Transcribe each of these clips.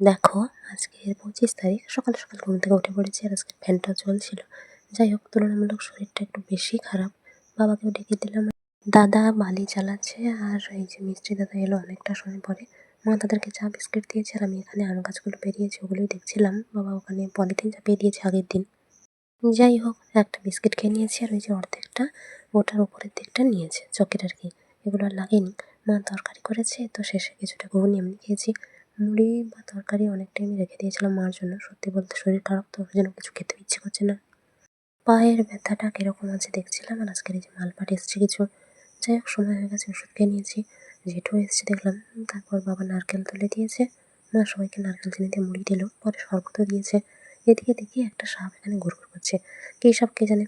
দেখো, আজকের 25 তারিখ সকাল সকাল ঘুম থেকে উঠে পড়েছি আর আজকে ফ্যানটাও চলছিল। যাই হোক, তুলনামূলক শরীরটা একটু বেশি খারাপ। বাবাকেও ডেকে দিলাম। দাদা বালি চালাচ্ছে আর এই যে মিস্ত্রি দাদা এলো অনেকটা সময় পরে। মা তাদেরকে চা বিস্কিট দিয়েছে আর আমি এখানে আম গাছগুলো বেরিয়েছে ওগুলোই দেখছিলাম। বাবা ওখানে পলিথিন চাপিয়ে দিয়েছে আগের দিন। যাই হোক, একটা বিস্কিট খেয়ে নিয়েছি আর ওই যে অর্ধেকটা ওটার উপরের দিকটা নিয়েছে চকের আর কি। এগুলো আর লাগেনি। মা তরকারি করেছে তো শেষে কিছুটা ঘুগনি এমনি খেয়েছি। মুড়ি বা তরকারি অনেকটাই আমি রেখে দিয়েছিলাম মার জন্য। সত্যি বলতে শরীর খারাপ তো ওই জন্য কিছু খেতে ইচ্ছে করছে না। পায়ের ব্যথাটা কিরকম আছে দেখছিলাম আর আজকের এই যে মালপাট এসছে কিছু। যাই হোক, সময় হয়ে গেছে, ওষুধ খেয়ে নিয়েছি। জেঠু এসছে দেখলাম। তারপর বাবা নারকেল তুলে দিয়েছে। মা সবাইকে নারকেল চিনি দিয়ে মুড়ি দিল, পরে শরবতও দিয়েছে। এদিকে দেখি একটা সাপ এখানে ঘুরঘুর করছে। কী সাপ কে জানে।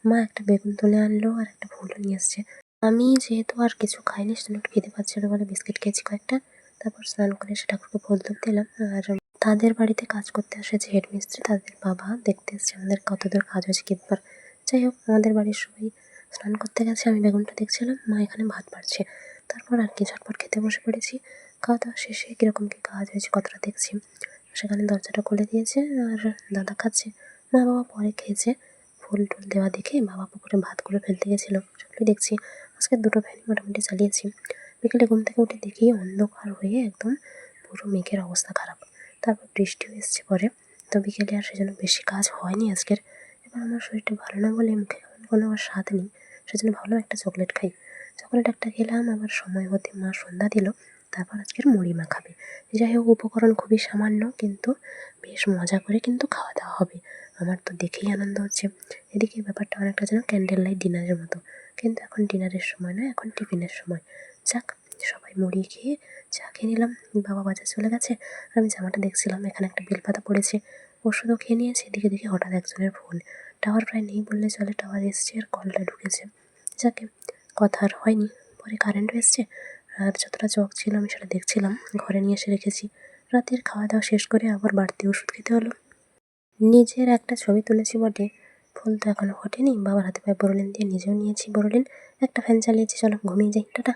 মা একটা বেগুন তুলে আনলো আর একটা ফুলও নিয়ে এসছে। আমি যেহেতু আর কিছু খাইনি সেজন্য একটু খেতে পাচ্ছিল বলে বিস্কিট খেয়েছি কয়েকটা। তারপর স্নান করে এসে ঠাকুরকে ফুল ধূপ দিলাম। আর তাদের বাড়িতে কাজ করতে আসে যে হেড মিস্ত্রি, তাদের বাবা দেখতে এসছে আমাদের কতদূর কাজ হয়েছে কিংবা। যাই হোক, আমাদের বাড়ির সবাই স্নান করতে গেছে, আমি বেগুনটা দেখছিলাম, মা এখানে ভাত বাড়ছে। তারপর আর কি ঝটপট খেতে বসে পড়েছি। খাওয়া দাওয়া শেষে কীরকম কী কাজ হয়েছে কতটা দেখছি। সেখানে দরজাটা খুলে দিয়েছে আর দাদা খাচ্ছে। মা বাবা পরে খেয়েছে। ফুল টুল দেওয়া দেখে বাবা পুকুরে ভাতগুলো ফেলতে গেছিলো, সেগুলো দেখছি। আজকে দুটো ফ্যানই মোটামুটি চালিয়েছি। বিকেলে ঘুম থেকে উঠে দেখি অন্ধকার হয়ে একদম পুরো মেঘের অবস্থা খারাপ। তারপর বৃষ্টিও এসছে পরে। তো বিকেলে আর সেজন্য বেশি কাজ হয়নি আজকের। এবার আমার শরীরটা ভালো না বলে মুখে কোনো আমার স্বাদ নেই। সেজন্য ভাবলাম একটা চকলেট খাই। চকলেট একটা খেলাম, আবার সময় হতে মা সন্ধ্যা দিল। তারপর আজকের মুড়ি মাখাবে। যাই হোক, উপকরণ খুবই সামান্য কিন্তু বেশ মজা করে কিন্তু খাওয়া দাওয়া হবে। আমার তো দেখেই আনন্দ হচ্ছে। এদিকে ব্যাপারটা অনেকটা যেন ক্যান্ডেল লাইট ডিনারের মতো। কিন্তু এখন ডিনারের সময় নয়, এখন টিফিনের সময়। যাক, সবাই মুড়ি খেয়ে চা খেয়ে নিলাম। বাবা বাজার চলে গেছে। আমি জামাটা দেখছিলাম, এখানে একটা বেলপাতা পড়েছে। ওষুধও খেয়ে নিয়েছে। এদিকে দেখি হঠাৎ একজনের ফোন। টাওয়ার প্রায় নেই বললে চলে, টাওয়ার এসছে আর কলটা ঢুকেছে। যাকে, কথা আর হয়নি। পরে কারেন্টও এসছে। আর যতটা চক ছিল আমি সেটা দেখছিলাম, ঘরে নিয়ে এসে রেখেছি। রাতের খাওয়া দাওয়া শেষ করে আবার বাড়তি ওষুধ খেতে হলো। নিজের একটা ছবি তুলেছি বটে, ফুল তো এখনো ফোটেনি। বাবার হাতে পায়ে বড়লেন দিয়ে নিজেও নিয়েছি বড়লেন। একটা ফ্যান চালিয়েছি, চলো ঘুমিয়ে যাই, টাটা।